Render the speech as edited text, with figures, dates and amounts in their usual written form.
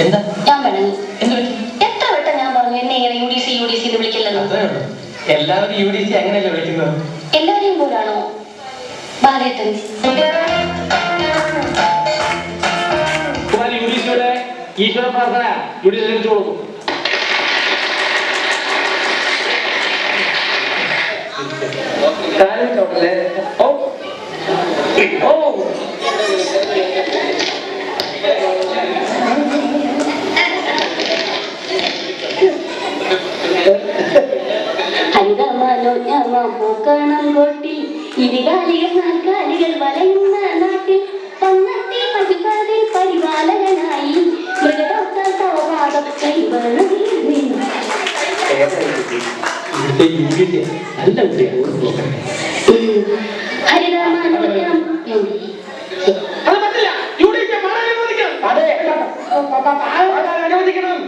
എന്താ ഞാൻ പറഞ്ഞു എത്ര വട്ടം ഞാൻ പറഞ്ഞു എന്നെ ഇങ്ങനെ UDC എന്ന് വിളിക്കില്ലെന്ന്. എല്ലാവരും UDC അങ്ങനെയല്ലേ വിളിക്കുന്നത്? എല്ലാവരെയും പോലാണോ ബാലേട്ടൻ? UDCയുടെ ഈശ്വര പ്രാർത്ഥന UDC ലഭിച്ചു കൊടുക്കും. കാര്യം ചോട്ടല്ലേ? ഓ ഓ പൂക്കണം കൊട്ടി ഇരുകാലികൾ നാൽക്കാലികൾ വലയുന്ന നാട്ടിൽ പന്നത്തെ പശുപാതിൽ പരിപാലകനായി മൃഗപാദം ഹരിരാമാനുജം അനുവദിക്കണം.